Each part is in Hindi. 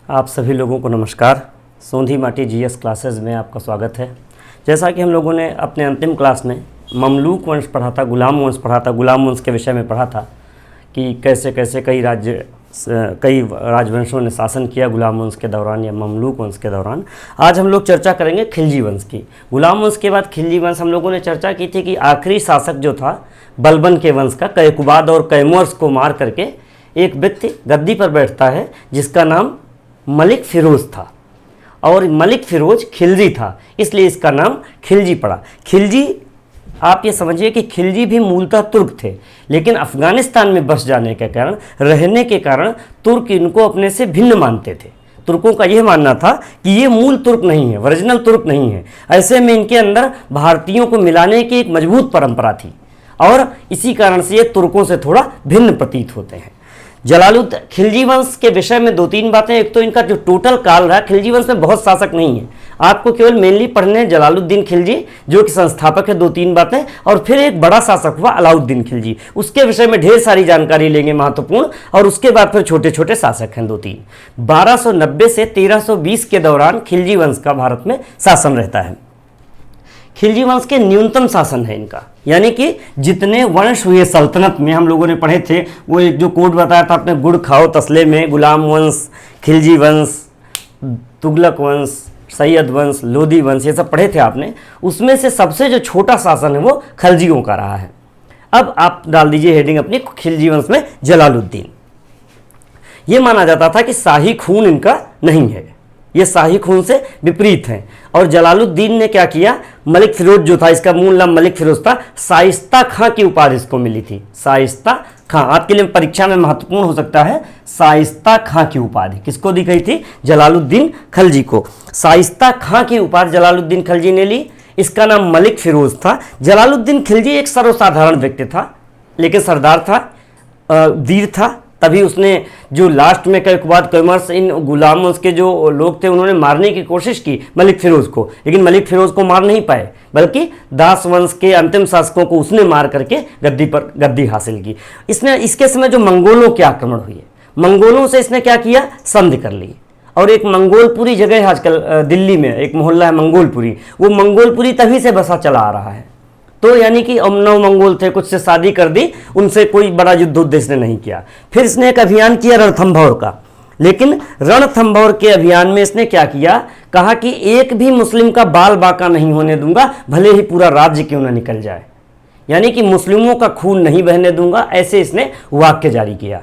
आप सभी लोगों को नमस्कार। सोंधी माटी जीएस क्लासेस में आपका स्वागत है। जैसा कि हम लोगों ने अपने अंतिम क्लास में ममलूक वंश पढ़ा था, गुलाम वंश पढ़ा था, गुलाम वंश के विषय में पढ़ा था कि कैसे कैसे कई राजवंशों ने शासन किया गुलाम वंश के दौरान या ममलूक वंश के दौरान। आज हम लोग चर्चा करेंगे खिलजी वंश की। गुलाम वंश के बाद खिलजी वंश हम लोगों ने चर्चा की थी कि आखिरी शासक जो था बलबन के वंश का, कैकुबाद और कैमर्स को मार करके एक व्यक्ति गद्दी पर बैठता है जिसका नाम मलिक फिरोज था, और मलिक फिरोज खिलजी था, इसलिए इसका नाम खिलजी पड़ा। खिलजी, आप ये समझिए कि खिलजी भी मूलतः तुर्क थे, लेकिन अफ़गानिस्तान में बस जाने के कारण, रहने के कारण तुर्क इनको अपने से भिन्न मानते थे। तुर्कों का यह मानना था कि ये मूल तुर्क नहीं है, ओरिजिनल तुर्क नहीं है। ऐसे में इनके अंदर भारतीयों को मिलाने की एक मजबूत परंपरा थी और इसी कारण से ये तुर्कों से थोड़ा भिन्न प्रतीत होते हैं। जलालुद्दीन खिलजी वंश के विषय में दो तीन बातें। एक तो इनका जो टोटल काल रहा, खिलजी वंश में बहुत शासक नहीं है, आपको केवल मेनली पढ़ने हैं जलालुद्दीन खिलजी जो कि संस्थापक है, दो तीन बातें, और फिर एक बड़ा शासक हुआ अलाउद्दीन खिलजी, उसके विषय में ढेर सारी जानकारी लेंगे महत्वपूर्ण, और उसके बाद फिर छोटे छोटे शासक हैं दो तीन। 1290 से 1320 के दौरान खिलजी वंश का भारत में शासन रहता है। खिलजी वंश के न्यूनतम शासन है इनका, यानी कि जितने वंश हुए सल्तनत में हम लोगों ने पढ़े थे, वो एक जो कोड बताया था अपने गुड़ खाओ तसले में, गुलाम वंश, खिलजी वंश, तुगलक वंश, सैयद वंश, लोदी वंश, ये सब पढ़े थे आपने। उसमें से सबसे जो छोटा शासन है वो खिलजियों का रहा है। अब आप डाल दीजिए हेडिंग अपनी, खिलजी वंश में जलालुद्दीन। ये माना जाता था कि शाही खून इनका नहीं है, ये शाही खून से विपरीत हैं। और जलालुद्दीन ने क्या किया, मलिक फिरोज जो था, इसका मूल नाम मलिक फिरोज था, शाइस्ता खां की उपाधि इसको मिली थी। शाइस्ता खां आपके लिए परीक्षा में महत्वपूर्ण हो सकता है। शाइस्ता खां की उपाधि किसको दी गई थी? जलालुद्दीन खिलजी को। शाइस्ता खां की उपाधि जलालुद्दीन खिलजी ने ली। इसका नाम मलिक फिरोज था। जलालुद्दीन खिलजी एक सर्वसाधारण व्यक्ति था, लेकिन सरदार था, वीर था। तभी उसने जो लास्ट में कैकुबाद, कैमर्स, इन गुलाम वंश के जो लोग थे, उन्होंने मारने की कोशिश की मलिक फिरोज को, लेकिन मलिक फिरोज को मार नहीं पाए, बल्कि दास वंश के अंतिम शासकों को उसने मार करके गद्दी हासिल की। इसके समय जो मंगोलों के आक्रमण हुए, मंगोलों से इसने क्या किया, संधि कर ली। और एक मंगोलपुरी जगह है आजकल दिल्ली में, एक मोहल्ला है मंगोलपुरी, वो मंगोलपुरी तभी से बसा चला आ रहा है। तो यानी कि नौ मंगोल थे, कुछ से शादी कर दी, उनसे कोई बड़ा युद्ध इसने नहीं किया। फिर इसने एक अभियान किया रणथंभौर का, लेकिन रणथंभौर के अभियान में इसने क्या किया, कहा कि एक भी मुस्लिम का बाल बाका नहीं होने दूंगा, भले ही पूरा राज्य क्यों ना निकल जाए, यानी कि मुस्लिमों का खून नहीं बहने दूंगा, ऐसे इसने वाक्य जारी किया।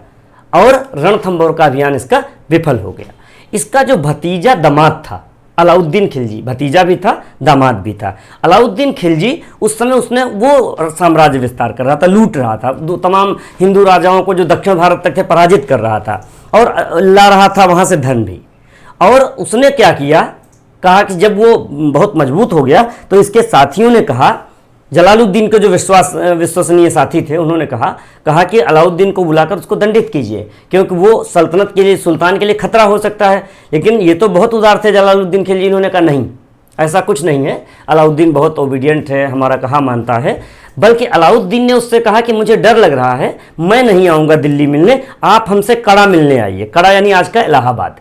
और रणथंभौर का अभियान इसका विफल हो गया। इसका जो भतीजा दामाद था अलाउद्दीन खिलजी, भतीजा भी था दामाद भी था। अलाउद्दीन खिलजी उस समय उसने वो साम्राज्य विस्तार कर रहा था, लूट रहा था, तमाम हिंदू राजाओं को जो दक्षिण भारत तक थे पराजित कर रहा था, और ला रहा था वहाँ से धन भी। और उसने क्या किया, कहा कि जब वो बहुत मजबूत हो गया तो इसके साथियों ने कहा, जलालुद्दीन के जो विश्वसनीय साथी थे, उन्होंने कहा कि अलाउद्दीन को बुलाकर उसको दंडित कीजिए, क्योंकि वो सल्तनत के लिए, सुल्तान के लिए खतरा हो सकता है। लेकिन ये तो बहुत उदार थे जलालुद्दीन खिलजी, इन्होंने कहा नहीं, ऐसा कुछ नहीं है, अलाउद्दीन बहुत ओबीडियंट है, हमारा कहा मानता है। बल्कि अलाउद्दीन ने उससे कहा कि मुझे डर लग रहा है, मैं नहीं आऊँगा दिल्ली मिलने, आप हमसे कड़ा मिलने आइए। कड़ा यानी आज का इलाहाबाद।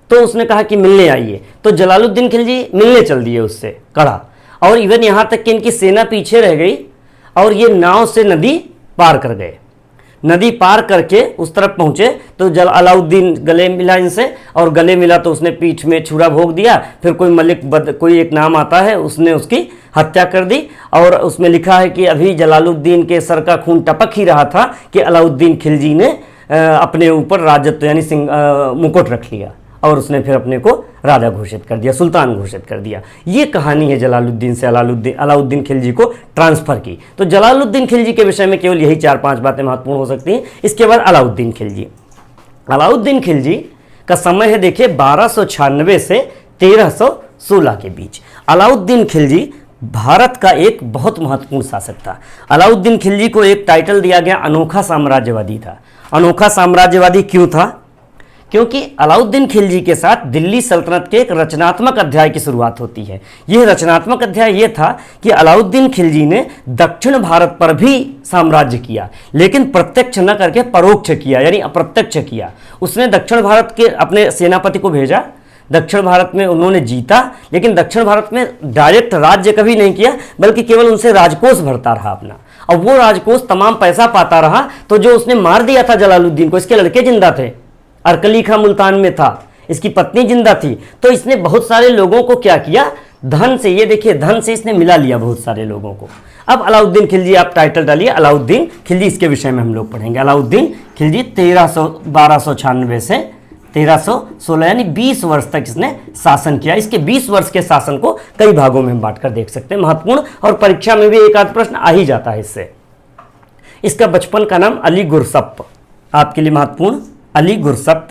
तो उसने कहा कि मिलने आइए, तो जलालुद्दीन खिलजी मिलने चल दिए उससे कड़ा। और इवन यहाँ तक कि इनकी सेना पीछे रह गई और ये नाव से नदी पार कर गए। नदी पार करके उस तरफ पहुँचे तो अलाउद्दीन गले मिला इनसे, और गले मिला तो उसने पीठ में छुरा भोग दिया। फिर कोई एक नाम आता है, उसने उसकी हत्या कर दी। और उसमें लिखा है कि अभी जलालुद्दीन के सर का खून टपक ही रहा था कि अलाउद्दीन खिलजी ने अपने ऊपर राजत्व यानी मुकुट रख लिया, और उसने फिर अपने को राजा घोषित कर दिया, सुल्तान घोषित कर दिया। ये कहानी है जलालुद्दीन से अलाउद्दीन खिलजी को ट्रांसफ़र की। तो जलालुद्दीन खिलजी के विषय में केवल यही 4-5 बातें महत्वपूर्ण हो सकती हैं। इसके बाद अलाउद्दीन खिलजी। अलाउद्दीन खिलजी का समय है, देखिए, 1296 से 1316 के बीच। अलाउद्दीन खिलजी भारत का एक बहुत महत्वपूर्ण शासक था। अलाउद्दीन खिलजी को एक टाइटल दिया गया, अनोखा साम्राज्यवादी था। अनोखा साम्राज्यवादी क्यों था? क्योंकि अलाउद्दीन खिलजी के साथ दिल्ली सल्तनत के एक रचनात्मक अध्याय की शुरुआत होती है। यह रचनात्मक अध्याय यह था कि अलाउद्दीन खिलजी ने दक्षिण भारत पर भी साम्राज्य किया, लेकिन प्रत्यक्ष न करके परोक्ष किया, यानी अप्रत्यक्ष किया। उसने दक्षिण भारत के अपने सेनापति को भेजा, दक्षिण भारत में उन्होंने जीता, लेकिन दक्षिण भारत में डायरेक्ट राज्य कभी नहीं किया, बल्कि केवल उनसे राजकोष भरता रहा अपना। अब वो राजकोष तमाम पैसा पाता रहा, तो जो उसने मार दिया था जलालुद्दीन को, इसके लड़के जिंदा थे, अरकली खां मुल्तान में था, इसकी पत्नी जिंदा थी, तो इसने बहुत सारे लोगों को क्या किया, धन से, ये देखिए धन से इसने मिला लिया बहुत सारे लोगों को। अब अलाउद्दीन खिलजी, आप टाइटल डालिए अलाउद्दीन खिलजी, इसके विषय में हम लोग पढ़ेंगे। अलाउद्दीन खिलजी 1296 से 1316 यानी 20 वर्ष तक इसने शासन किया। इसके 20 वर्ष के शासन को कई भागों में हम बांटकर देख सकते हैं, महत्वपूर्ण, और परीक्षा में भी एक आध प्रश्न आ ही जाता है इससे। इसका बचपन का नाम अली गुरसप, आपके लिए महत्वपूर्ण, अली गुरसप।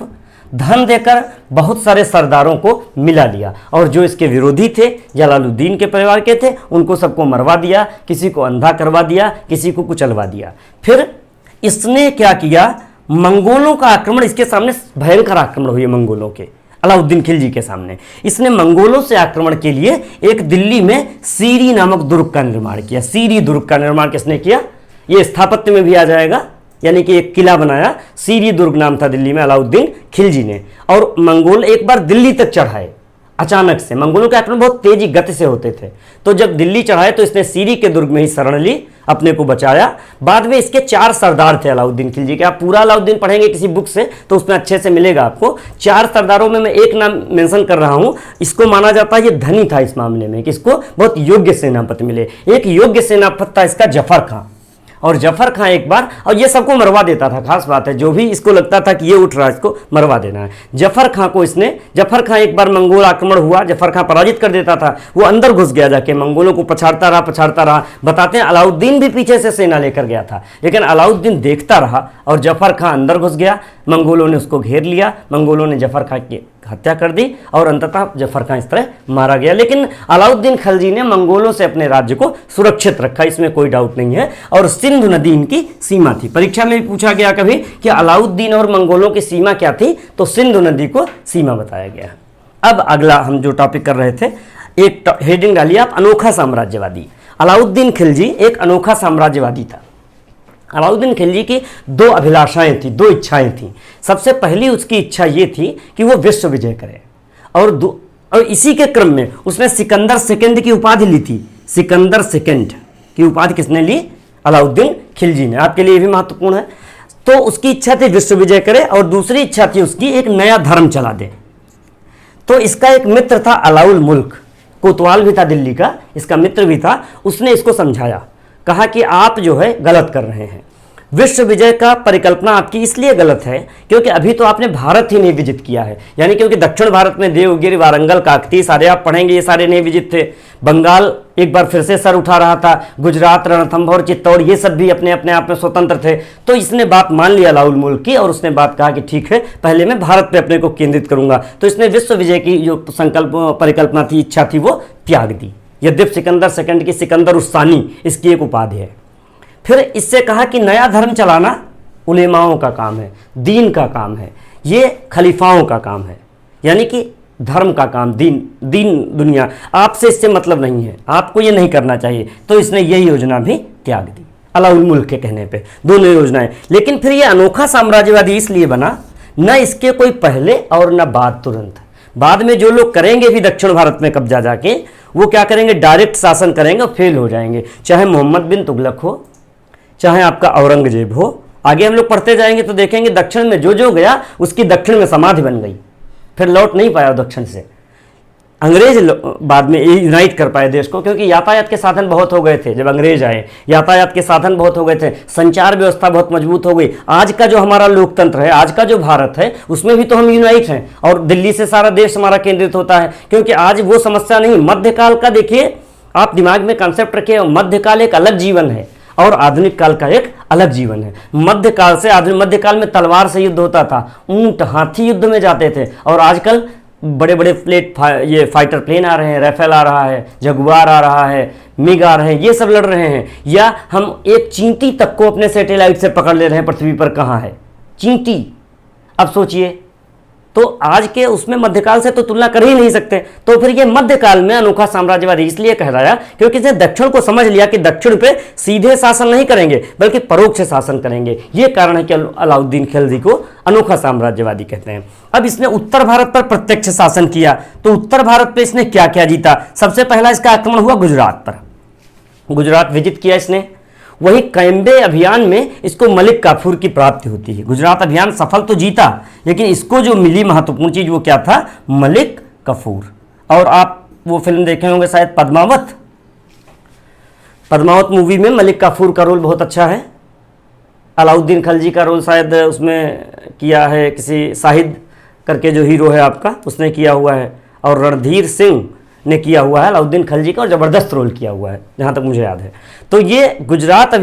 धन देकर बहुत सारे सरदारों को मिला लिया, और जो इसके विरोधी थे, जलालुद्दीन के परिवार के थे, उनको सबको मरवा दिया, किसी को अंधा करवा दिया, किसी को कुचलवा दिया। फिर इसने क्या किया, मंगोलों का आक्रमण, इसके सामने भयंकर आक्रमण हुए मंगोलों के, अलाउद्दीन खिलजी के सामने। इसने मंगोलों से आक्रमण के लिए एक दिल्ली में सीरी नामक दुर्ग का निर्माण किया। सीरी दुर्ग का निर्माण किसने किया, ये स्थापत्य में भी आ जाएगा, यानी कि एक किला बनाया, सीरी दुर्ग नाम था दिल्ली में अलाउद्दीन खिलजी ने। और मंगोल एक बार दिल्ली तक चढ़ाए अचानक से, मंगोलों के आक्रमण बहुत तेजी गति से होते थे, तो जब दिल्ली चढ़ाए तो इसने सीरी के दुर्ग में ही शरण ली, अपने को बचाया। बाद में इसके 4 सरदार थे अलाउद्दीन खिलजी के, आप पूरा अलाउद्दीन पढ़ेंगे किसी बुक से तो उसमें अच्छे से मिलेगा आपको। 4 सरदारों में मैं एक नाम मेंशन कर रहा हूं, इसको माना जाता है ये धनी था इस मामले में, कि इसको बहुत योग्य सेनापति मिले। एक योग्य सेनापति था इसका जफर खां, और जफर खां एक बार, और ये सबको मरवा देता था, खास बात है, जो भी इसको लगता था कि ये उठ रहा है इसको मरवा देना है। जफर खां को इसने, जफर खां एक बार मंगोल आक्रमण हुआ, जफर खां पराजित कर देता था, वो अंदर घुस गया जाके, मंगोलों को पछाड़ता रहा। बताते हैं अलाउद्दीन भी पीछे से सेना लेकर गया था, लेकिन अलाउद्दीन देखता रहा और जफर खां अंदर घुस गया। मंगोलों ने उसको घेर लिया, मंगोलों ने जफर खां की हत्या कर दी, और अंततः जफर खां इस तरह मारा गया। लेकिन अलाउद्दीन खिलजी ने मंगोलों से अपने राज्य को सुरक्षित रखा, इसमें कोई डाउट नहीं है। और सिंधु नदी इनकी सीमा थी। परीक्षा में भी पूछा गया कभी कि अलाउद्दीन और मंगोलों की सीमा क्या थी, तो सिंधु नदी को सीमा बताया गया। अब अगला हम जो टॉपिक कर रहे थे, एक हेडिंग डालिए आप, अनोखा साम्राज्यवादी। अलाउद्दीन खिलजी एक अनोखा साम्राज्यवादी था। अलाउद्दीन खिलजी की 2 अभिलाषाएं थी, 2 इच्छाएं थी। सबसे पहली उसकी इच्छा ये थी कि वो विश्व विजय करे, और इसी के क्रम में उसने सिकंदर सेकंड की उपाधि ली थी। सिकंदर सेकंड की उपाधि किसने ली, अलाउद्दीन खिलजी ने, आपके लिए भी महत्वपूर्ण है। तो उसकी इच्छा थी विश्व विजय करे, और दूसरी इच्छा थी उसकी एक नया धर्म चला दे। तो इसका एक मित्र था अलाउल मुल्क, कोतवाल भी था दिल्ली का, इसका मित्र भी था। उसने इसको समझाया, कहा कि आप जो है गलत कर रहे हैं, विश्व विजय का परिकल्पना आपकी इसलिए गलत है क्योंकि अभी तो आपने भारत ही नहीं विजित किया है। यानी क्योंकि दक्षिण भारत में देवगिरी, वारंगल, काकती, सारे आप पढ़ेंगे, ये सारे नहीं विजित थे। बंगाल एक बार फिर से सर उठा रहा था, गुजरात, रणथंभौर, चित्तौड़, ये सब भी अपने अपने आप में स्वतंत्र थे। तो इसने बात मान ली अलाउल मुल्क की, और उसने बात कहा कि ठीक है, पहले मैं भारत पे अपने को केंद्रित करूंगा। तो इसने विश्व विजय की जो संकल्प परिकल्पना थी, इच्छा थी, वो त्याग दी। यद्यपि सिकंदर सेकंड की सिकंदर उस्सानी इसकी एक उपाधि है। फिर इससे कहा कि नया धर्म चलाना उलेमाओं का काम है, दीन का काम है, ये खलीफाओं का काम है, यानी कि धर्म का काम, दीन दुनिया, आपसे इससे मतलब नहीं है, आपको ये नहीं करना चाहिए। तो इसने यही योजना भी त्याग दी अलाउल मुल्क के कहने पे, दोनों योजनाएं। लेकिन फिर ये अनोखा साम्राज्यवादी इसलिए बना, न इसके कोई पहले और न बाद तुरंत। बाद में जो लोग करेंगे भी दक्षिण भारत में कब्जा जाके, वो क्या करेंगे, डायरेक्ट शासन करेंगे और फेल हो जाएंगे, चाहे मोहम्मद बिन तुगलक हो, चाहे आपका औरंगजेब हो। आगे हम लोग पढ़ते जाएंगे तो देखेंगे दक्षिण में जो जो गया उसकी दक्षिण में समाधि बन गई, फिर लौट नहीं पाया दक्षिण से। अंग्रेज बाद में यूनाइट कर पाए देश को, क्योंकि यातायात के साधन बहुत हो गए थे। जब अंग्रेज आए यातायात के साधन बहुत हो गए थे, संचार व्यवस्था बहुत मजबूत हो गई। आज का जो हमारा लोकतंत्र है, आज का जो भारत है, उसमें भी तो हम यूनाइट हैं, और दिल्ली से सारा देश हमारा केंद्रित होता है, क्योंकि आज वो समस्या नहीं। मध्यकाल का देखिए, आप दिमाग में कंसेप्ट रखिए, मध्यकाल एक अलग जीवन है और आधुनिक काल का एक अलग जीवन है। मध्यकाल से आधुनिक, मध्यकाल में तलवार से युद्ध होता था, ऊंट हाथी युद्ध में जाते थे, और आजकल बड़े बड़े ये फाइटर प्लेन आ रहे हैं, राफेल आ रहा है, जगुआर आ रहा है, मिग आ रहे हैं, ये सब लड़ रहे हैं। या हम एक चींटी तक को अपने सैटेलाइट से पकड़ ले रहे हैं, पृथ्वी पर कहाँ है चींटी। अब सोचिए, तो आज के उसमें मध्यकाल से तो तुलना कर ही नहीं सकते। तो फिर ये मध्यकाल में अनोखा साम्राज्यवादी इसलिए कहलाया क्योंकि इसने दक्षिण को समझ लिया कि दक्षिण पे सीधे शासन नहीं करेंगे बल्कि परोक्ष शासन करेंगे। ये कारण है कि अलाउद्दीन खिलजी को अनोखा साम्राज्यवादी कहते हैं। अब इसने उत्तर भारत पर प्रत्यक्ष शासन किया, तो उत्तर भारत पे इसने क्या क्या जीता। सबसे पहला इसका आक्रमण हुआ गुजरात पर, गुजरात विजित किया इसने। वही कैम्बे अभियान में इसको मलिक काफूर की प्राप्ति होती है। गुजरात अभियान सफल तो जीता, लेकिन इसको जो मिली महत्वपूर्ण चीज वो क्या था, मलिक काफूर। और आप वो फिल्म देखे होंगे शायद पद्मावत, पद्मावत मूवी में मलिक काफूर का रोल बहुत अच्छा है। अलाउद्दीन खिलजी का रोल शायद उसमें किया है किसी शाहिद करके जो हीरो है आपका, उसने किया हुआ है, और रणधीर सिंह ने किया हुआ है अलाउद्दीन खिलजी का, और ज़बरदस्त रोल किया हुआ है जहाँ तक मुझे याद है। तो ये गुजरात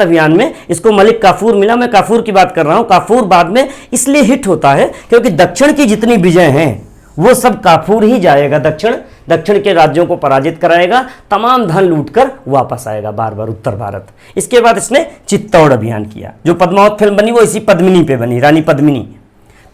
अभियान में इसको मलिक काफूर मिला। मैं काफूर की बात कर रहा हूँ। काफूर बाद में इसलिए हिट होता है क्योंकि दक्षिण की जितनी विजय हैं वो सब काफूर ही जाएगा। दक्षिण के राज्यों को पराजित कराएगा, तमाम धन लूट कर वापस आएगा बार बार उत्तर भारत। इसके बाद इसने चित्तौड़ अभियान किया। जो पद्मावत फिल्म बनी वो इसी पद्मिनी पे बनी, रानी पद्मिनी।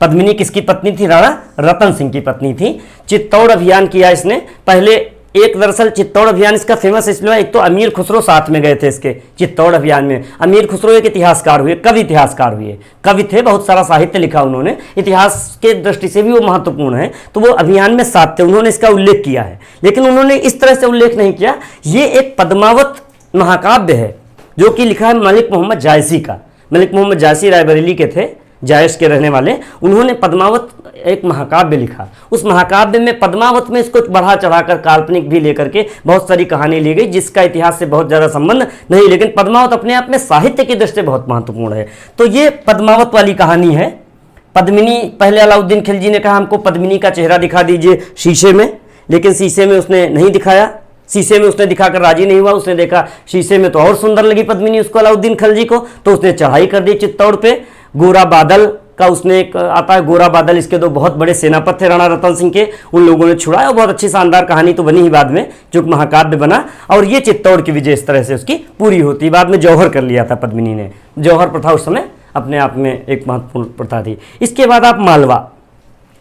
पद्मिनी किसकी पत्नी थी, राणा रतन सिंह की पत्नी थी। चित्तौड़ अभियान किया इसने। पहले एक दरअसल चित्तौड़ अभियान इसका फेमस इसलिए, एक तो अमीर खुसरो साथ में गए थे इसके चित्तौड़ अभियान में। अमीर खुसरो एक इतिहासकार हुए, कवि इतिहासकार हुए, कवि थे, बहुत सारा साहित्य लिखा उन्होंने, इतिहास के दृष्टि से भी वो महत्वपूर्ण है। तो वो अभियान में साथ थे, उन्होंने इसका उल्लेख किया है, लेकिन उन्होंने इस तरह से उल्लेख नहीं किया। ये एक पद्मावत महाकाव्य है जो कि लिखा है मलिक मोहम्मद जायसी का। मलिक मोहम्मद जायसी रायबरेली के थे, जायश के रहने वाले। उन्होंने पद्मावत एक महाकाव्य लिखा। उस महाकाव्य में पद्मावत में इसको बढ़ा चढ़ाकर काल्पनिक भी लेकर के बहुत सारी कहानी ली गई जिसका इतिहास से बहुत ज़्यादा संबंध नहीं, लेकिन पद्मावत अपने आप में साहित्य की दृष्टि से बहुत महत्वपूर्ण है। तो ये पद्मावत वाली कहानी है। पद्मिनी, पहले अलाउद्दीन खिलजी ने कहा हमको पद्मिनी का चेहरा दिखा दीजिए शीशे में, लेकिन शीशे में उसने नहीं दिखाया। शीशे में उसने दिखाकर राजी नहीं हुआ। उसने देखा शीशे में तो और सुंदर लगी पद्मिनी उसको, अलाउद्दीन खिलजी को, तो उसने चढ़ाई कर दी चित्तौड़ पे। गोरा बादल का उसने एक आता है, गोरा बादल, इसके दो बहुत बड़े सेनापति थे राणा रतन सिंह के, उन लोगों ने छुड़ाया। और बहुत अच्छी शानदार कहानी तो बनी ही बाद में, जो महाकाव्य बना। और ये चित्तौड़ की विजय इस तरह से उसकी पूरी होती। बाद में जौहर कर लिया था पद्मिनी ने। जौहर प्रथा उस समय अपने आप में एक महत्वपूर्ण प्रथा थी। इसके बाद आप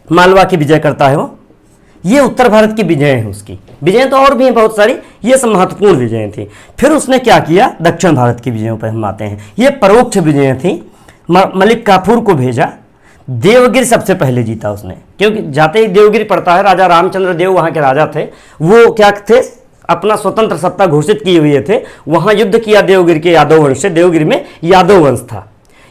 मालवा की विजय करता है वो। ये उत्तर भारत की विजय है उसकी। विजय तो और भी हैं बहुत सारी, ये सब महत्वपूर्ण विजय थी। फिर उसने क्या किया, दक्षिण भारत की विजयों पर हम आते हैं। ये परोक्ष विजय थी। मलिक काफूर को भेजा। देवगिरी सबसे पहले जीता उसने, क्योंकि जाते ही देवगिरी पड़ता है। राजा रामचंद्र देव वहाँ के राजा थे। वो क्या थे, अपना स्वतंत्र सत्ता घोषित किए हुए थे। वहाँ युद्ध किया देवगिरी के यादव वंश से। देवगिरी में यादव वंश था,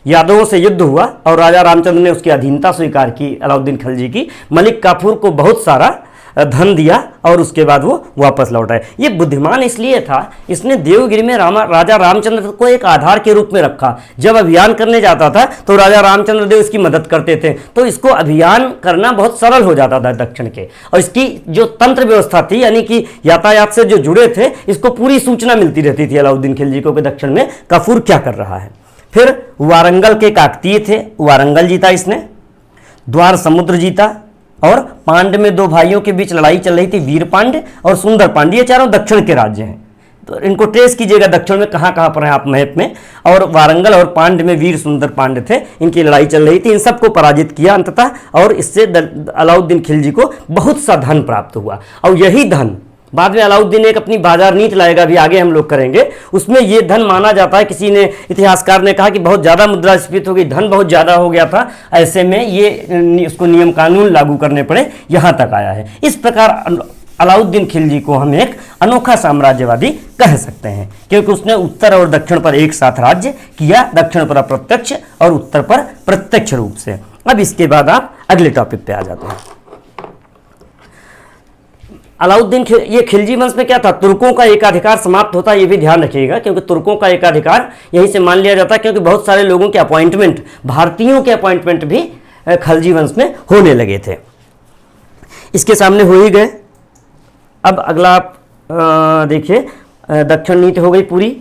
यादवों से युद्ध हुआ और राजा रामचंद्र ने उसकी अधीनता स्वीकार की अलाउद्दीन खिलजी की। मलिक काफूर को बहुत सारा धन दिया और उसके बाद वो वापस लौट आए। ये बुद्धिमान इसलिए था, इसने देवगिरी में राजा रामचंद्र को एक आधार के रूप में रखा। जब अभियान करने जाता था तो राजा रामचंद्र देव इसकी मदद करते थे, तो इसको अभियान करना बहुत सरल हो जाता था दक्षिण के। और इसकी जो तंत्र व्यवस्था थी, यानी कि यातायात से जो जुड़े थे, इसको पूरी सूचना मिलती रहती थी अलाउद्दीन खिलजी को कि दक्षिण में काफूर क्या कर रहा है। फिर वारंगल के काकतीय थे, वारंगल जीता इसने। द्वार समुद्र जीता। और पांड्य में दो भाइयों के बीच लड़ाई चल रही थी, वीर पांड्य और सुंदर पांड्य। ये चारों दक्षिण के राज्य हैं, तो इनको ट्रेस कीजिएगा दक्षिण में कहाँ कहाँ पर हैं आप मैप में। और वारंगल और पांड्य में वीर सुंदर पांड्य थे, इनकी लड़ाई चल रही थी। इन सबको पराजित किया अंततः, और इससे अलाउद्दीन खिलजी को बहुत सा धन प्राप्त हुआ। और यही धन बाद में अलाउद्दीन एक अपनी बाजार नीति लाएगा, भी आगे हम लोग करेंगे। उसमें ये धन माना जाता है, किसी ने इतिहासकार ने कहा कि बहुत ज़्यादा मुद्रास्फीति हो गई, धन बहुत ज़्यादा हो गया था, ऐसे में ये उसको नियम कानून लागू करने पड़े, यहाँ तक आया है। इस प्रकार अलाउद्दीन खिलजी को हम एक अनोखा साम्राज्यवादी कह सकते हैं, क्योंकि उसने उत्तर और दक्षिण पर एक साथ राज्य किया, दक्षिण पर अप्रत्यक्ष और उत्तर पर प्रत्यक्ष रूप से। अब इसके बाद आप अगले टॉपिक पे आ जाते हैं। अलाउद्दीन ये खिलजी वंश में क्या था, तुर्कों का एकाधिकार समाप्त होता है, ये भी ध्यान रखिएगा, क्योंकि तुर्कों का एकाधिकार यहीं से मान लिया जाता है, क्योंकि बहुत सारे लोगों के अपॉइंटमेंट, भारतीयों के अपॉइंटमेंट भी खिलजी वंश में होने लगे थे। इसके सामने हो ही गए। अब अगला आप देखिए, दक्षिण नीति हो गई पूरी।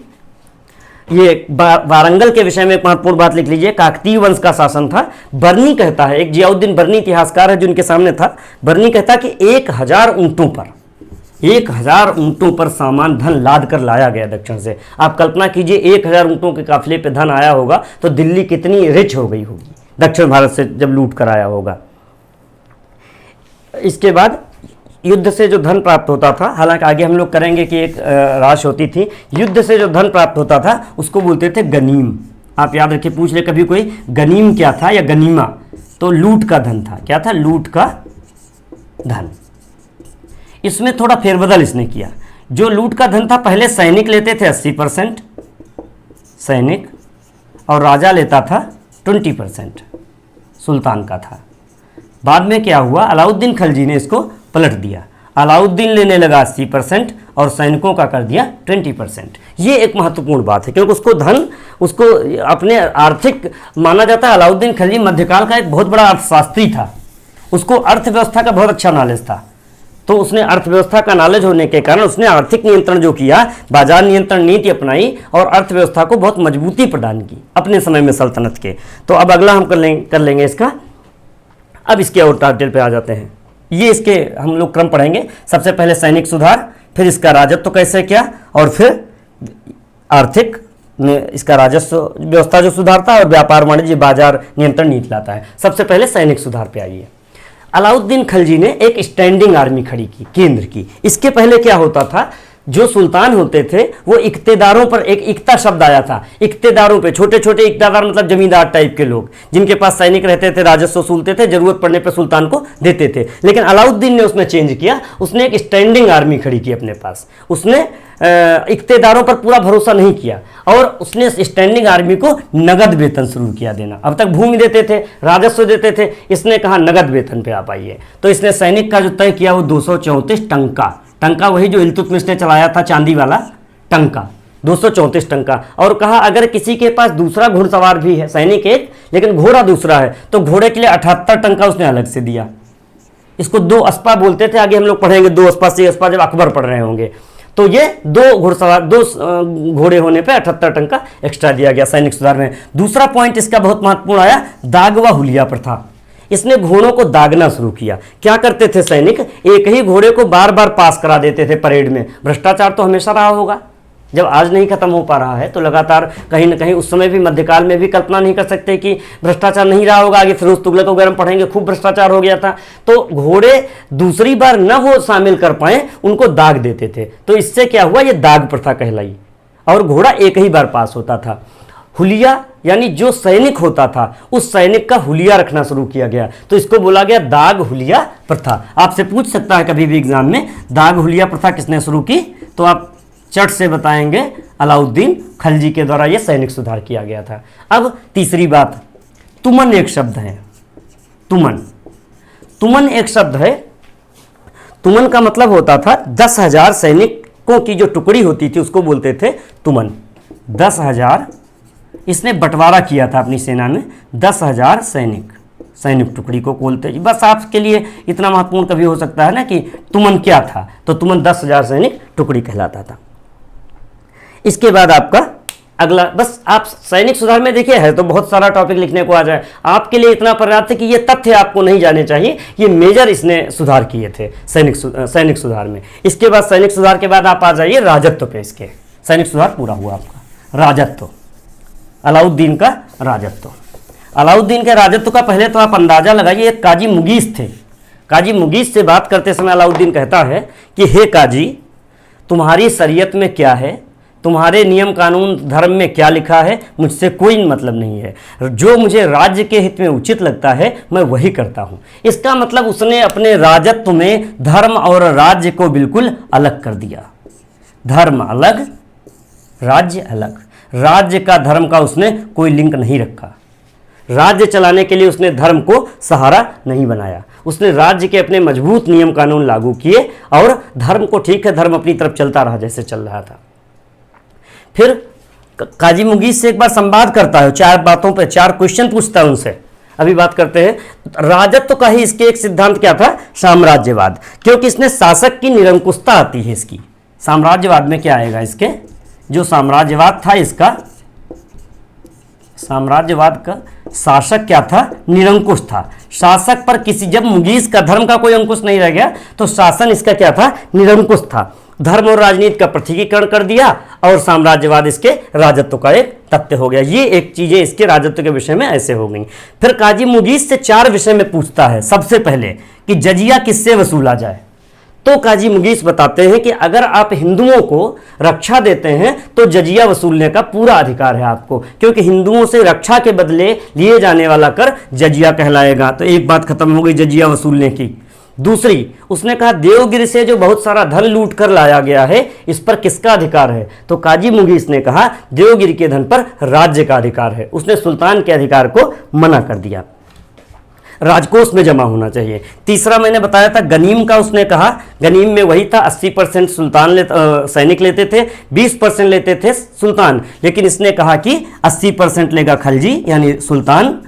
ये वारंगल के विषय में एक महत्वपूर्ण बात लिख लीजिए, काकतीय वंश का शासन था। बर्नी कहता है, एक जियाउद्दीन बर्नी इतिहासकार है जो उनके सामने था, बर्नी कहता कि 1000 ऊंटों पर सामान धन लाद कर लाया गया दक्षिण से। आप कल्पना कीजिए 1000 ऊंटों के काफिले पे धन आया होगा तो दिल्ली कितनी रिच हो गई होगी। दक्षिण भारत से जब लूट कर आया होगा। इसके बाद युद्ध से जो धन प्राप्त होता था, हालांकि आगे हम लोग करेंगे कि एक राशि होती थी, युद्ध से जो धन प्राप्त होता था उसको बोलते थे गनीम। आप याद रखिए, पूछ ले कभी कोई गनीम क्या था या गनीमा, तो लूट का धन था। क्या था? लूट का धन। इसमें थोड़ा फेरबदल इसने किया। जो लूट का धन था पहले सैनिक लेते थे 80%, सैनिक, और राजा लेता था 20%, सुल्तान का था। बाद में क्या हुआ, अलाउद्दीन खिलजी ने इसको पलट दिया। अलाउद्दीन लेने लगा 80% और सैनिकों का कर दिया 20%। ये एक महत्वपूर्ण बात है, क्योंकि उसको धन, उसको अपने आर्थिक माना जाता है। अलाउद्दीन खिलजी मध्यकाल का एक बहुत बड़ा अर्थशास्त्री था, उसको अर्थव्यवस्था का बहुत अच्छा नॉलेज था। तो उसने अर्थव्यवस्था का नॉलेज होने के कारण उसने आर्थिक नियंत्रण जो किया, बाजार नियंत्रण नीति अपनाई और अर्थव्यवस्था को बहुत मजबूती प्रदान की अपने समय में सल्तनत के। तो अब अगला हम कर लेंगे इसका। अब इसके और टाइटल पे आ जाते हैं। ये इसके हम लोग क्रम पढ़ेंगे। सबसे पहले सैनिक सुधार, फिर इसका राजत्व कैसे किया, और फिर आर्थिक में इसका राजस्व व्यवस्था जो सुधारता है और व्यापार वाणिज्य बाजार नियंत्रण नीति लाता है। सबसे पहले सैनिक सुधार पे आइए। अलाउद्दीन खिलजी ने एक स्टैंडिंग आर्मी खड़ी की केंद्र की। इसके पहले क्या होता था, जो सुल्तान होते थे वो इक्तेदारों पर, एक इक्ता शब्द आया था, इक्तेदारों पे, छोटे छोटे इक्तेदार मतलब जमींदार टाइप के लोग जिनके पास सैनिक रहते थे, राजस्व वसूलते थे, जरूरत पड़ने पर सुल्तान को देते थे। लेकिन अलाउद्दीन ने उसमें चेंज किया, उसने एक स्टैंडिंग आर्मी खड़ी की अपने पास। उसने इक्तेदारों पर पूरा भरोसा नहीं किया और उसने स्टैंडिंग आर्मी को नगद वेतन शुरू किया देना। अब तक भूमि देते थे, राजस्व देते थे, इसने कहा नगद वेतन पे आप आइए। तो इसने सैनिक का जो तय किया वो 234 टंका, टंका वही जो इल्तुतमिश ने चलाया था, चांदी वाला टंका, 234 टंका। और कहा अगर किसी के पास दूसरा घुड़सवार भी है, सैनिक एक लेकिन घोड़ा दूसरा है, तो घोड़े के लिए 78 टंका उसने अलग से दिया। इसको 2 अस्पा बोलते थे, आगे हम लोग पढ़ेंगे 2 अस्पा से अस्पा जब अकबर पढ़ रहे होंगे। तो ये 2 घुड़सवार, 2 घोड़े होने पे 78 टंका एक्स्ट्रा दिया गया सैनिक सुधार में। दूसरा पॉइंट इसका बहुत महत्वपूर्ण आया, दाग व हुलिया प्रथा। इसने घोड़ों को दागना शुरू किया। क्या करते थे सैनिक, एक ही घोड़े को बार बार पास करा देते थे परेड में। भ्रष्टाचार तो हमेशा रहा होगा, जब आज नहीं खत्म हो पा रहा है तो लगातार कहीं ना कहीं, उस समय भी मध्यकाल में भी कल्पना नहीं कर सकते कि भ्रष्टाचार नहीं रहा होगा। आगे फिरोज तुगलक वगैरह पढ़ेंगे, खूब भ्रष्टाचार हो गया था। तो घोड़े दूसरी बार न हो शामिल कर पाए, उनको दाग देते थे। तो इससे क्या हुआ, ये दाग प्रथा कहलाई और घोड़ा एक ही बार पास होता था। हुलिया यानी जो सैनिक होता था उस सैनिक का हुलिया रखना शुरू किया गया, तो इसको बोला गया दाग हुलिया प्रथा। आपसे पूछ सकता है कभी भी एग्जाम में, दाग हुलिया प्रथा किसने शुरू की, तो आप चट से बताएंगे अलाउद्दीन खिलजी के द्वारा यह सैनिक सुधार किया गया था। अब तीसरी बात, तुमन एक शब्द है। तुमन, तुमन एक शब्द है। तुमन का मतलब होता था 10,000 सैनिकों की जो टुकड़ी होती थी उसको बोलते थे तुमन। 10,000 इसने बंटवारा किया था अपनी सेना में, 10,000 सैनिक टुकड़ी को बोलते। बस आपके लिए इतना महत्वपूर्ण कभी हो सकता है ना कि तुमन क्या था, तो तुमन 10,000 सैनिक टुकड़ी कहलाता था। इसके बाद आपका अगला, बस आप सैनिक सुधार में देखिए है तो बहुत सारा टॉपिक लिखने को आ जाए, आपके लिए इतना पर्याप्त है कि ये तथ्य आपको नहीं जाने चाहिए, ये मेजर इसने सुधार किए थे सैनिक सुधार में। इसके बाद सैनिक सुधार के बाद आप आ जाइए राजत्व पे। इसके सैनिक सुधार पूरा हुआ आपका। राजत्व, अलाउद्दीन का राजत्व। अलाउद्दीन के राजत्व का पहले तो आप अंदाजा लगाइए, एक काजी मुगीस थे। काजी मुगीस से बात करते समय अलाउद्दीन कहता है कि हे काजी, तुम्हारी शरीयत में क्या है, तुम्हारे नियम कानून धर्म में क्या लिखा है, मुझसे कोई मतलब नहीं है। जो मुझे राज्य के हित में उचित लगता है मैं वही करता हूँ। इसका मतलब उसने अपने राजत्व में धर्म और राज्य को बिल्कुल अलग कर दिया। धर्म अलग, राज्य अलग। राज्य का धर्म का उसने कोई लिंक नहीं रखा। राज्य चलाने के लिए उसने धर्म को सहारा नहीं बनाया। उसने राज्य के अपने मजबूत नियम कानून लागू किए और धर्म को, ठीक है धर्म अपनी तरफ चलता रहा जैसे चल रहा था। फिर काजी मुगीस से एक बार संवाद करता है, 4 बातों पे 4 क्वेश्चन पूछता है उनसे। अभी बात करते हैं राजत्व का ही। इसके एक सिद्धांत क्या था, साम्राज्यवाद, क्योंकि इसने शासक की निरंकुशता आती है इसकी। साम्राज्यवाद में क्या आएगा, इसके जो साम्राज्यवाद था, इसका साम्राज्यवाद का शासक क्या था? निरंकुश था। शासक पर किसी, जब मुगीस का धर्म का कोई अंकुश नहीं रह गया तो शासन इसका क्या था? निरंकुश था। धर्म और राजनीति का पृथकीकरण कर दिया और साम्राज्यवाद इसके राजत्व का एक तथ्य हो गया। ये एक चीजें इसके राजत्व के विषय में ऐसे हो गई। फिर काजी मुगीस से 4 विषय में पूछता है। सबसे पहले कि जजिया किससे वसूला जाए, तो काजी मुगीस बताते हैं कि अगर आप हिंदुओं को रक्षा देते हैं तो जजिया वसूलने का पूरा अधिकार है आपको, क्योंकि हिंदुओं से रक्षा के बदले लिए जाने वाला कर जजिया कहलाएगा। तो एक बात खत्म हो गई जजिया वसूलने की। दूसरी, उसने कहा देवगिरी से जो बहुत सारा धन लूट कर लाया गया है इस पर किसका अधिकार है, तो काजी मुगीस ने कहा देवगिरी के धन पर राज्य का अधिकार है। उसने सुल्तान के अधिकार को मना कर दिया, राजकोष में जमा होना चाहिए। तीसरा मैंने बताया था गनीम का, उसने कहा गनीम में वही था 80% सुल्तान सैनिक लेते थे, 20% लेते थे सुल्तान, लेकिन इसने कहा कि 80% लेगा खलजी यानी सुल्तान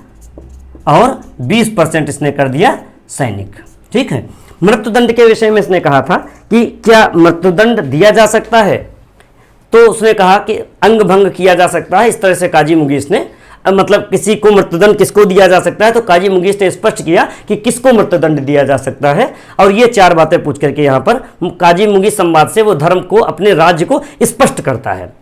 और 20% इसने कर दिया सैनिक। ठीक है। मृत्युदंड के विषय में इसने कहा था कि क्या मृत्युदंड दिया जा सकता है, तो उसने कहा कि अंग भंग किया जा सकता है। इस तरह से काजी मुगीस ने मतलब किसी को मृत्युदंड किसको दिया जा सकता है, तो काजी मुगीस ने स्पष्ट किया कि किसको मृत्युदंड दिया जा सकता है। और ये 4 बातें पूछ करके यहाँ पर काजी मुगीस संवाद से वो धर्म को, अपने राज्य को स्पष्ट करता है।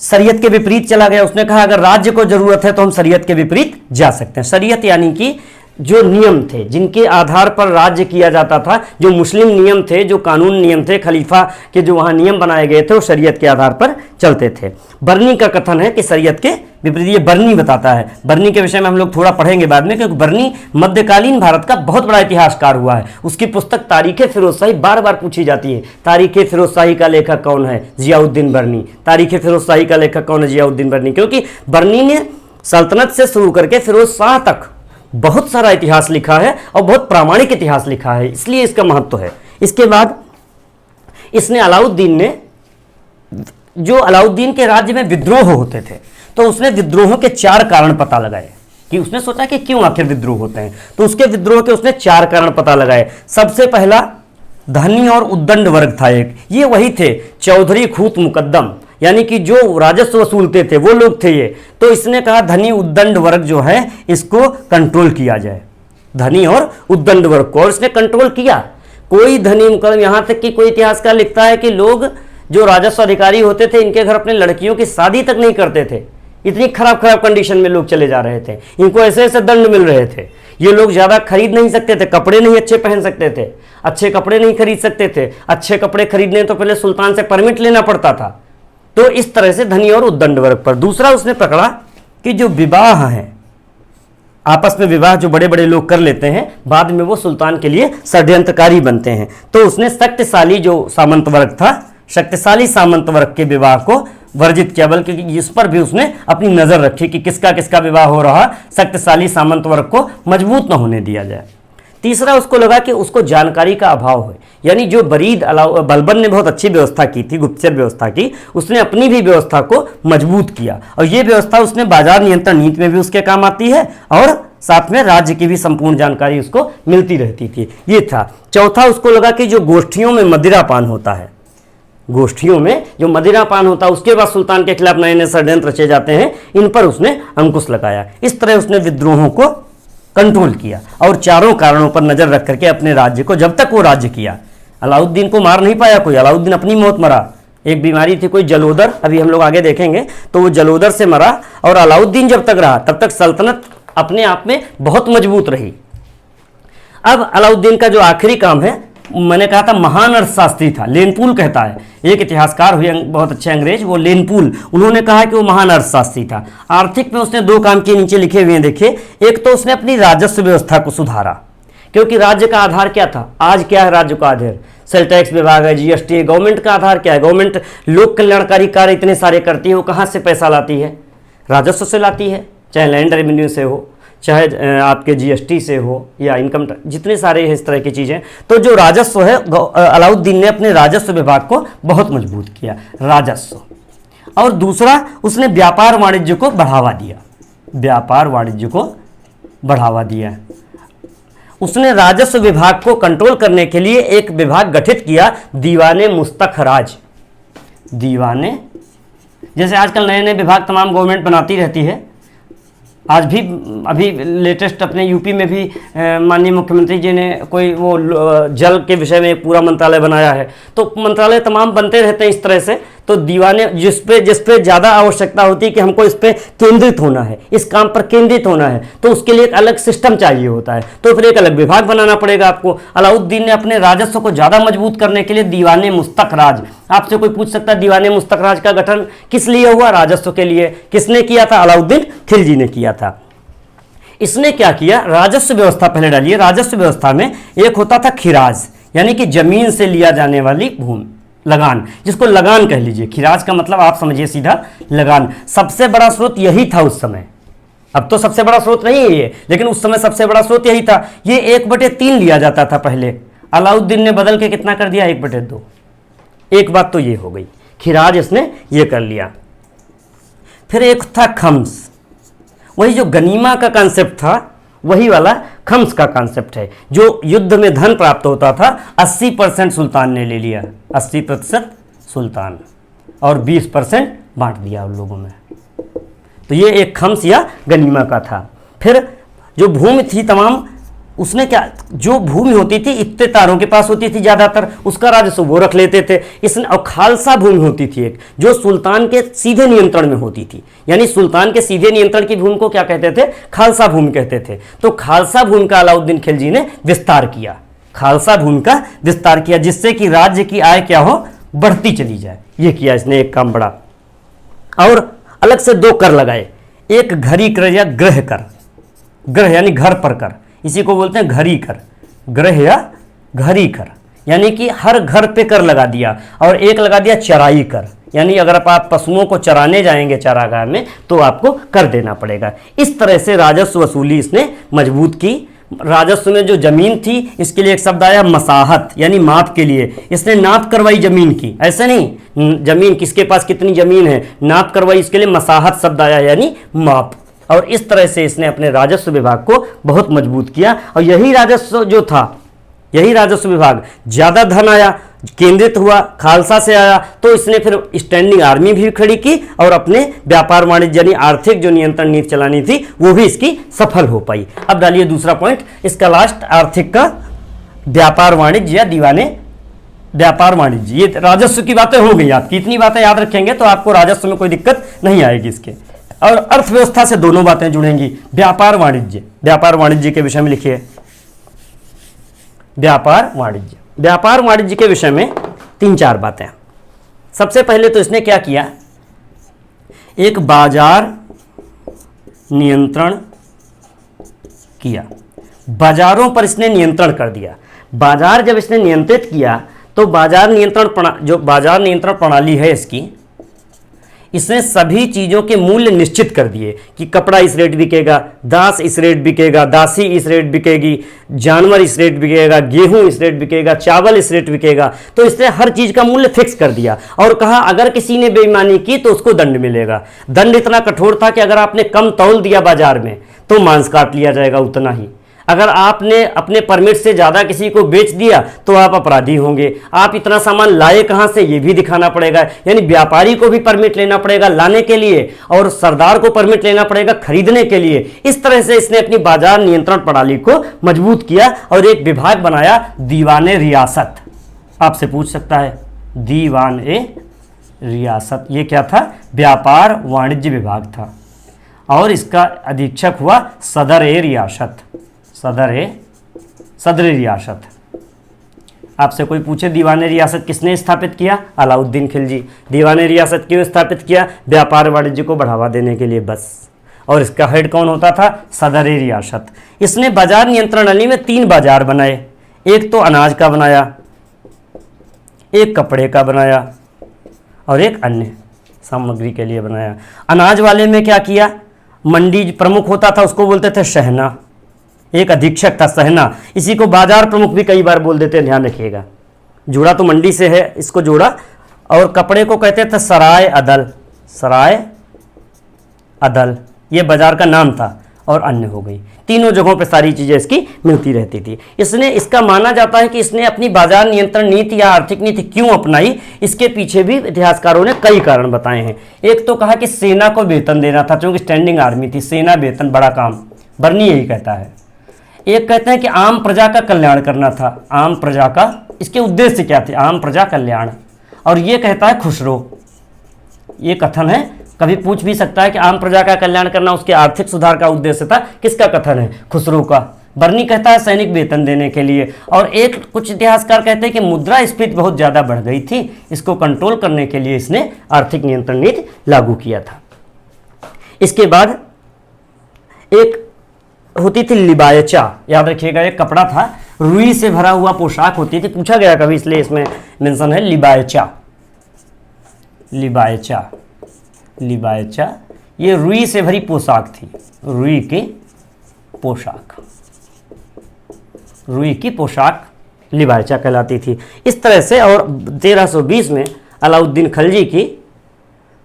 शरीयत के विपरीत चला गया। उसने कहा अगर राज्य को जरूरत है तो हम शरीयत के विपरीत जा सकते हैं। शरीयत यानी कि जो नियम थे जिनके आधार पर राज्य किया जाता था, जो मुस्लिम नियम थे, जो कानून नियम थे, खलीफा के जो वहाँ नियम बनाए गए थे वो शरीयत के आधार पर चलते थे। बर्नी का कथन है कि शरीयत के विपरीत, ये बर्नी बताता है। बर्नी के विषय में हम लोग थोड़ा पढ़ेंगे बाद में, क्योंकि बर्नी मध्यकालीन भारत का बहुत बड़ा इतिहासकार हुआ है। उसकी पुस्तक तारीख फिरोजशाही बार बार पूछी जाती है। तारीख फिरोजशाही का लेखक कौन है? जियाउद्दीन बर्नी। तारीख फिरोजशाही का लेखक कौन है? जियाउद्दीन बर्नी। क्योंकि बर्नी ने सल्तनत से शुरू करके फिरोज शाह तक बहुत सारा इतिहास लिखा है और बहुत प्रामाणिक इतिहास लिखा है, इसलिए इसका महत्व है। इसके बाद इसने अलाउद्दीन ने, जो अलाउद्दीन के राज्य में विद्रोह होते थे, तो उसने विद्रोहों के 4 कारण पता लगाए कि उसने सोचा कि क्यों आखिर विद्रोह होते हैं, तो उसके विद्रोह के उसने 4 कारण पता लगाए। सबसे पहला धनी और उद्दंड वर्ग था एक, ये वही थे चौधरी खूत मुकद्दम, यानी कि जो राजस्व वसूलते थे वो लोग थे ये। तो इसने कहा धनी उद्दंड वर्ग जो है इसको कंट्रोल किया जाए, धनी और उद्दंड वर्ग को, और इसने कंट्रोल किया। कोई धनी मुकद्दम, यहाँ तक कि कोई इतिहासकार लिखता है कि लोग जो राजस्व अधिकारी होते थे इनके घर अपने लड़कियों की शादी तक नहीं करते थे, इतनी खराब कंडीशन में लोग चले जा रहे थे, इनको ऐसे ऐसे दंड मिल रहे थे। ये लोग ज़्यादा खरीद नहीं सकते थे, कपड़े नहीं अच्छे पहन सकते थे, अच्छे कपड़े नहीं खरीद सकते थे। अच्छे कपड़े खरीदने तो पहले सुल्तान से परमिट लेना पड़ता था। तो इस तरह से धनी और उद्दंड वर्ग पर। दूसरा उसने पकड़ा कि जो विवाह है, आपस में विवाह जो बड़े बड़े लोग कर लेते हैं, बाद में वो सुल्तान के लिए षड्यंत्रकारी बनते हैं, तो उसने शक्तिशाली जो सामंत वर्ग था, शक्तिशाली सामंत वर्ग के विवाह को वर्जित किया, बल्कि इस पर भी उसने अपनी नजर रखी कि किसका किसका विवाह हो रहा, शक्तिशाली सामंत वर्ग को मजबूत न होने दिया जाए। तीसरा उसको लगा कि उसको जानकारी का अभाव है, यानी जो बरीद बलबन ने बहुत अच्छी व्यवस्था की थी, गुप्तचर व्यवस्था की, उसने अपनी भी व्यवस्था को मजबूत किया, और ये व्यवस्था उसने बाजार नियंत्रण नीति में भी उसके काम आती है और साथ में राज्य की भी संपूर्ण जानकारी उसको मिलती रहती थी। ये था। चौथा उसको लगा कि जो गोष्ठियों में मदिरापान होता है, गोष्ठियों में जो मदिरापान होता है, उसके बाद सुल्तान के खिलाफ नए नए षड्यंत्र रचे जाते हैं, इन पर उसने अंकुश लगाया। इस तरह उसने विद्रोहों को कंट्रोल किया और 4 कारणों पर नजर रख करके अपने राज्य को, जब तक वो राज्य किया, अलाउद्दीन को मार नहीं पाया कोई, अलाउद्दीन अपनी मौत मरा। एक बीमारी थी कोई जलोदर, अभी हम लोग आगे देखेंगे, तो वो जलोदर से मरा। और अलाउद्दीन जब तक रहा तब तक सल्तनत अपने आप में बहुत मजबूत रही। अब अलाउद्दीन का जो आखिरी काम है, मैंने कहा था महान अर्थशास्त्री था, लेनपूल कहता है, एक इतिहासकार हुए बहुत अच्छे अंग्रेज, वो लेनपूल, उन्होंने कहा कि वो महान अर्थशास्त्री था। आर्थिक में उसने 2 काम के नीचे लिखे हुए हैं, देखिए। एक तो उसने अपनी राजस्व व्यवस्था को सुधारा, क्योंकि राज्य का आधार क्या था, आज क्या है राज्य का आधार, सेल टैक्स विभाग है, जीएसटी है। गवर्नमेंट का आधार क्या है, गवर्नमेंट लोक कल्याणकारी कार्य इतने सारे करती है, वो कहाँ से पैसा लाती है, राजस्व से लाती है, चाहे लैंड रेवेन्यू से हो, चाहे आपके जीएसटी से हो या इनकम टैक्स, जितने सारे हैं इस तरह की चीज़ें। तो जो राजस्व है, अलाउद्दीन ने अपने राजस्व विभाग को बहुत मजबूत किया, राजस्व। और दूसरा उसने व्यापार वाणिज्य को बढ़ावा दिया, व्यापार वाणिज्य को बढ़ावा दिया। उसने राजस्व विभाग को कंट्रोल करने के लिए एक विभाग गठित किया, दीवाने मुस्तखराज। दीवाने, जैसे आजकल नए नए विभाग तमाम गवर्नमेंट बनाती रहती है, आज भी अभी लेटेस्ट अपने यूपी में भी माननीय मुख्यमंत्री जी ने कोई वो जल के विषय में पूरा मंत्रालय बनाया है। तो मंत्रालय तमाम बनते रहते हैं इस तरह से। तो दीवाने जिस पे ज़्यादा आवश्यकता होती है कि हमको इस पे केंद्रित होना है, इस काम पर केंद्रित होना है, तो उसके लिए एक अलग सिस्टम चाहिए होता है। तो फिर एक अलग विभाग बनाना पड़ेगा आपको। अलाउद्दीन ने अपने राजस्व को ज़्यादा मजबूत करने के लिए दीवाने मुस्तक राज, आपसे कोई पूछ सकता है दीवाने मुस्तक राज का गठन किस लिए हुआ? राजस्व के लिए। किसने किया था? अलाउद्दीन खिलजी ने किया था। इसने क्या किया? राजस्व व्यवस्था पहले डालिए। राजस्व व्यवस्था में एक होता था खिराज, यानी कि जमीन से लिया जाने वाली भूमि, लगान, जिसको लगान कह लीजिए। खिराज का मतलब आप समझिए सीधा लगान। सबसे बड़ा स्रोत यही था उस समय। अब तो सबसे बड़ा स्रोत नहीं है ये, लेकिन उस समय सबसे बड़ा स्रोत यही था। ये 1/3 लिया जाता था पहले। अलाउद्दीन ने बदल के कितना कर दिया? 1/2। एक बात तो ये हो गई, खिराज इसने ये कर लिया। फिर एक था खम्स, वही जो गनीमा का कॉन्सेप्ट था वही वाला खम्स का कॉन्सेप्ट है। जो युद्ध में धन प्राप्त होता था 80% सुल्तान ने ले लिया, 80% सुल्तान, और 20% बांट दिया उन लोगों में। तो ये एक खम्स या गनीमा का था। फिर जो भूमि थी तमाम, उसने क्या, जो भूमि होती थी इत्तेदारों के पास होती थी ज़्यादातर, उसका राजस्व वो रख लेते थे। इसने, और खालसा भूमि होती थी एक, जो सुल्तान के सीधे नियंत्रण में होती थी, यानी सुल्तान के सीधे नियंत्रण की भूमि को क्या कहते थे? खालसा भूमि कहते थे। तो खालसा भूमि का अलाउद्दीन खिलजी ने विस्तार किया, खालसा भूमि का विस्तार किया, जिससे कि राज्य की आय क्या हो? बढ़ती चली जाए। ये किया इसने एक काम बड़ा। और अलग से 2 कर लगाए, एक घरी कर या ग्रह कर। ग्रह यानी घर पर कर, इसी को बोलते हैं घरी कर, ग्रह या घरी कर, यानी कि हर घर पे कर लगा दिया। और एक लगा दिया चराई कर, यानी अगर आप पशुओं को चराने जाएंगे चारागाह में तो आपको कर देना पड़ेगा। इस तरह से राजस्व वसूली इसने मजबूत की। राजस्व में जो जमीन थी, इसके लिए एक शब्द आया मसाहत, यानी माप के लिए। इसने नाप करवाई जमीन की, ऐसे नहीं जमीन किसके पास कितनी जमीन है, नाप करवाई, इसके लिए मसाहत शब्द आया, यानी माप। और इस तरह से इसने अपने राजस्व विभाग को बहुत मजबूत किया। और यही राजस्व जो था, यही राजस्व विभाग ज़्यादा धन आया, केंद्रित हुआ, खालसा से आया, तो इसने फिर स्टैंडिंग आर्मी भी खड़ी की और अपने व्यापार वाणिज्य यानी आर्थिक जो नियंत्रण नीति चलानी थी वो भी इसकी सफल हो पाई। अब डालिए दूसरा पॉइंट, इसका लास्ट, आर्थिक का व्यापार वाणिज्य या दीवाने व्यापार वाणिज्य। ये राजस्व की बातें हो गई आपकी, इतनी बातें याद रखेंगे तो आपको राजस्व में कोई दिक्कत नहीं आएगी इसके। और अर्थव्यवस्था से दोनों बातें जुड़ेंगी। व्यापार वाणिज्य, व्यापार वाणिज्य के विषय में लिखिए व्यापार वाणिज्य। व्यापार वाणिज्य के विषय में 3-4 बातें। सबसे पहले तो इसने क्या किया, एक बाजार नियंत्रण किया, बाजारों पर इसने नियंत्रण कर दिया। बाजार जब इसने नियंत्रित किया तो बाजार नियंत्रण प्रणाली है इसकी, इसने सभी चीज़ों के मूल्य निश्चित कर दिए कि कपड़ा इस रेट बिकेगा, दास इस रेट बिकेगा, दासी इस रेट बिकेगी, जानवर इस रेट बिकेगा, गेहूं इस रेट बिकेगा, चावल इस रेट बिकेगा। तो इसने हर चीज़ का मूल्य फिक्स कर दिया और कहा अगर किसी ने बेईमानी की तो उसको दंड मिलेगा। दंड इतना कठोर था कि अगर आपने कम तौल दिया बाजार में तो मांस काट लिया जाएगा उतना ही। अगर आपने अपने परमिट से ज़्यादा किसी को बेच दिया तो आप अपराधी होंगे। आप इतना सामान लाए कहाँ से ये भी दिखाना पड़ेगा, यानी व्यापारी को भी परमिट लेना पड़ेगा लाने के लिए और सरदार को परमिट लेना पड़ेगा खरीदने के लिए। इस तरह से इसने अपनी बाजार नियंत्रण प्रणाली को मजबूत किया और एक विभाग बनाया दीवाने रियासत। आपसे पूछ सकता है दीवाने रियासत ये क्या था? व्यापार वाणिज्य विभाग था और इसका अधीक्षक हुआ सदर-ए रियासत। सदर रियासत। आपसे कोई पूछे दीवाने रियासत किसने स्थापित किया? अलाउद्दीन खिलजी। दीवाने रियासत क्यों स्थापित किया? व्यापार वाणिज्य को बढ़ावा देने के लिए बस। और इसका हेड कौन होता था? सदर रियासत। इसने बाजार नियंत्रण प्रणाली में 3 बाजार बनाए, एक तो अनाज का बनाया, एक कपड़े का बनाया और एक अन्य सामग्री के लिए बनाया। अनाज वाले में क्या किया? मंडी प्रमुख होता था उसको बोलते थे शहना, एक अधीक्षक था सहना। इसी को बाजार प्रमुख भी कई बार बोल देते हैं, ध्यान रखिएगा। जुड़ा तो मंडी से है, इसको जोड़ा। और कपड़े को कहते थे सराय अदल, सराय अदल ये बाजार का नाम था। और अन्य हो गई। तीनों जगहों पे सारी चीज़ें इसकी मिलती रहती थी। इसने, इसका माना जाता है कि इसने अपनी बाजार नियंत्रण नीति या आर्थिक नीति क्यों अपनाई, इसके पीछे भी इतिहासकारों ने कई कारण बताए हैं। एक तो कहा कि सेना को वेतन देना था, क्योंकि स्टैंडिंग आर्मी थी, सेना वेतन बड़ा काम, बर्नी यही कहता है। एक कहते हैं कि आम प्रजा का कल्याण करना था, आम प्रजा का, इसके उद्देश्य क्या थे, आम प्रजा कल्याण। और ये कहता है खुसरो, ये कथन है, कभी पूछ भी सकता है कि आम प्रजा का कल्याण करना उसके आर्थिक सुधार का उद्देश्य था, किसका कथन है, खुसरो का। बर्नी कहता है सैनिक वेतन देने के लिए। और एक कुछ इतिहासकार कहते हैं कि मुद्रास्फीति बहुत ज़्यादा बढ़ गई थी, इसको कंट्रोल करने के लिए इसने आर्थिक नियंत्रण नीति लागू किया था। इसके बाद एक होती थी लिबायचा, याद रखिएगा, एक कपड़ा था, रुई से भरा हुआ पोशाक होती थी, पूछा गया कभी, इसलिए इसमें मेंशन है लिबायचा। लिबायचा, लिबायचा, ये रुई से भरी पोशाक थी, रुई की पोशाक, रुई की पोशाक लिबायचा कहलाती थी। इस तरह से, और 1320 में अलाउद्दीन खलजी की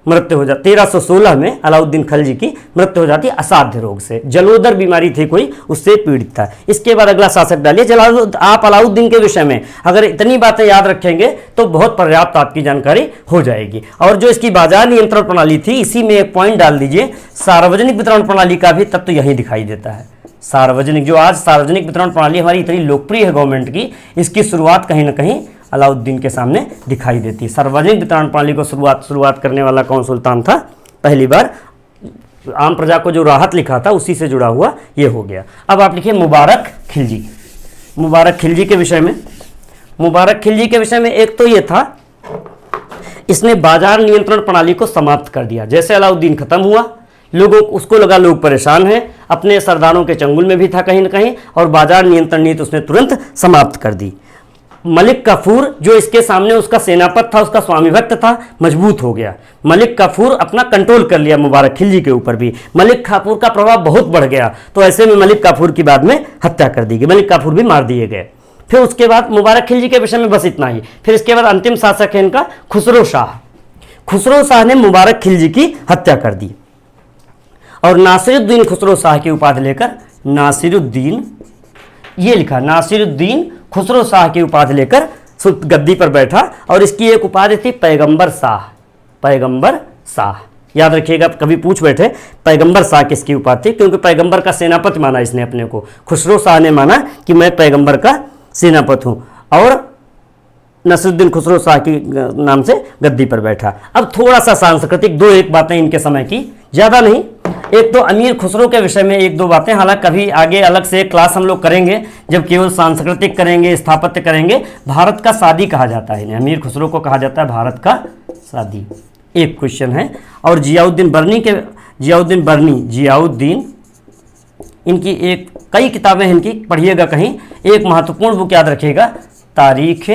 मृत्यु हो जाती, 1316 में अलाउद्दीन खलजी की मृत्यु हो जाती असाध्य रोग से, जलोदर बीमारी थी कोई, उससे पीड़ित था। इसके बाद अगला शासक डालिए। आप अलाउद्दीन के विषय में अगर इतनी बातें याद रखेंगे तो बहुत पर्याप्त आपकी जानकारी हो जाएगी। और जो इसकी बाजार नियंत्रण प्रणाली थी, इसी में एक पॉइंट डाल दीजिए, सार्वजनिक वितरण प्रणाली का भी तत्व यही दिखाई देता है। सार्वजनिक, जो आज सार्वजनिक वितरण प्रणाली हमारी इतनी लोकप्रिय है गवर्नमेंट की, इसकी शुरुआत कहीं ना कहीं अलाउद्दीन के सामने दिखाई देती है। सार्वजनिक वितरण प्रणाली को शुरुआत करने वाला कौन सुल्तान था, पहली बार आम प्रजा को जो राहत लिखा था उसी से जुड़ा हुआ ये हो गया। अब आप लिखिए मुबारक खिलजी। मुबारक खिलजी के विषय में, मुबारक खिलजी के विषय में एक तो ये था, इसने बाजार नियंत्रण प्रणाली को समाप्त कर दिया। जैसे अलाउद्दीन खत्म हुआ, लोगों उसको लगा लोग परेशान हैं, अपने सरदारों के चंगुल में भी था कहीं ना कहीं, और बाजार नियंत्रण नीति उसने तुरंत समाप्त कर दी। मलिक काफूर जो इसके सामने उसका सेनापति था, उसका स्वामी भक्त था, मजबूत हो गया। मलिक काफूर अपना कंट्रोल कर लिया मुबारक खिलजी के ऊपर भी। मलिक काफूर का प्रभाव बहुत बढ़ गया, तो ऐसे में मलिक काफूर की बाद में हत्या कर दी गई, मलिक काफूर भी मार दिए गए। फिर उसके बाद मुबारक खिलजी के विषय में बस इतना ही। फिर इसके बाद अंतिम शासक है इनका खुसरो शाह। खुसरो शाह ने मुबारक खिलजी की हत्या कर दी और नासिरुद्दीन खुसरो शाह की उपाधि लेकर, नासिरुद्दीन, ये लिखा, नासिरुद्दीन खुसरो शाह की उपाधि लेकर गद्दी पर बैठा। और इसकी एक उपाधि थी पैगंबर शाह। पैगंबर शाह याद रखिएगा, कभी पूछ बैठे पैगंबर शाह किसकी उपाधि थी, क्योंकि पैगंबर का सेनापति माना इसने अपने को। खुसरो शाह ने माना कि मैं पैगंबर का सेनापति हूँ, और नसरुद्दीन खुसरो शाह की नाम से गद्दी पर बैठा। अब थोड़ा सा सांस्कृतिक दो एक बातें इनके समय की, ज़्यादा नहीं। एक तो अमीर खुसरो के विषय में एक दो बातें, हालांकि कभी आगे अलग से एक क्लास हम लोग करेंगे जब केवल सांस्कृतिक करेंगे, स्थापत्य करेंगे। भारत का सादी कहा जाता है इन्हें, अमीर खुसरो को कहा जाता है भारत का सादी, एक क्वेश्चन है। और जियाउद्दीन बर्नी के, जियाउद्दीन बर्नी, जियाउद्दीन, इनकी एक कई किताबें इनकी पढ़िएगा कहीं। एक महत्वपूर्ण बुक याद रखिएगा, तारीख़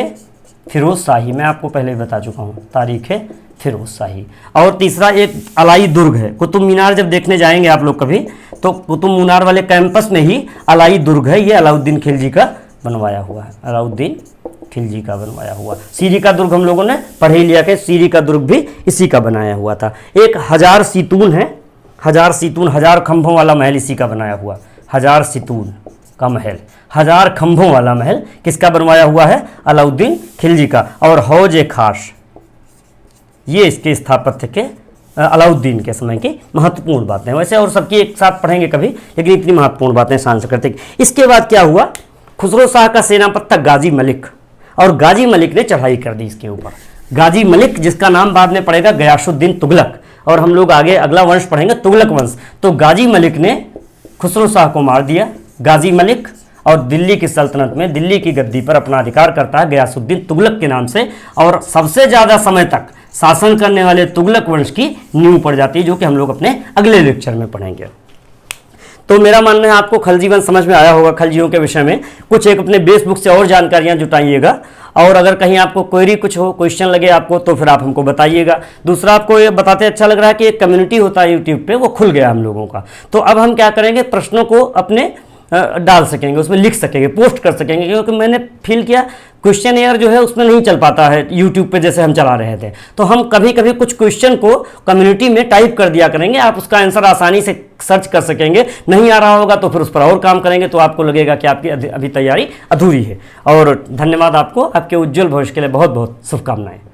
फिरोज शाही, मैं आपको पहले बता चुका हूँ, तारीख़ फिरोज शाही। और तीसरा एक अलाई दुर्ग है। कुतुब मीनार जब देखने जाएंगे आप लोग कभी, तो कुतुब मीनार वाले कैंपस में ही अलाई दुर्ग है, ये अलाउद्दीन खिलजी का बनवाया हुआ है, अलाउद्दीन खिलजी का बनवाया हुआ। सीरी का दुर्ग हम लोगों ने पढ़ ही लिया कि सीरी का दुर्ग भी इसी का बनाया हुआ था। एक 1000 सीतून है, 1000 सीतून, 1000 खंभों वाला महल इसी का बनाया हुआ, 1000 सीतून का महल, 1000 खंभों वाला महल किसका बनवाया हुआ है, अलाउद्दीन खिलजी का। और हौज खास, ये इसके स्थापत्य के अलाउद्दीन के समय की महत्वपूर्ण बातें, वैसे और सबकी एक साथ पढ़ेंगे कभी, लेकिन इतनी महत्वपूर्ण बातें सांस्कृतिक। इसके बाद क्या हुआ, खुसरो शाह का सेनापति था गाजी मलिक, और गाजी मलिक ने चढ़ाई कर दी इसके ऊपर। गाजी मलिक जिसका नाम बाद में पड़ेगा गयासुद्दीन तुगलक, और हम लोग आगे अगला वंश पढ़ेंगे तुगलक वंश। तो गाजी मलिक ने खुसरो शाह को मार दिया, गाजी मलिक, और दिल्ली की सल्तनत में दिल्ली की गद्दी पर अपना अधिकार करता है गयासुद्दीन तुगलक के नाम से। और सबसे ज़्यादा समय तक शासन करने वाले तुगलक वंश की नींव पड़ जाती है, जो कि हम लोग अपने अगले लेक्चर में पढ़ेंगे। तो मेरा मानना है आपको खलजी वंश समझ में आया होगा। खलजियों के विषय में कुछ एक अपने बेस बुक से और जानकारियाँ जुटाइएगा, और अगर कहीं आपको क्वेरी कुछ हो, क्वेश्चन लगे आपको, तो फिर आप हमको बताइएगा। दूसरा, आपको ये बताते अच्छा लग रहा है कि एक कम्युनिटी होता है यूट्यूब पे, वो खुल गया हम लोगों का। तो अब हम क्या करेंगे, प्रश्नों को अपने डाल सकेंगे, उसमें लिख सकेंगे, पोस्ट कर सकेंगे, क्योंकि मैंने फील किया क्वेश्चन एयर जो है उसमें नहीं चल पाता है यूट्यूब पे जैसे हम चला रहे थे। तो हम कभी कभी कुछ क्वेश्चन को कम्युनिटी में टाइप कर दिया करेंगे, आप उसका आंसर आसानी से सर्च कर सकेंगे। नहीं आ रहा होगा तो फिर उस पर और काम करेंगे, तो आपको लगेगा कि आपकी अभी तैयारी अधूरी है। और धन्यवाद आपको, आपके उज्जवल भविष्य के लिए बहुत बहुत शुभकामनाएं।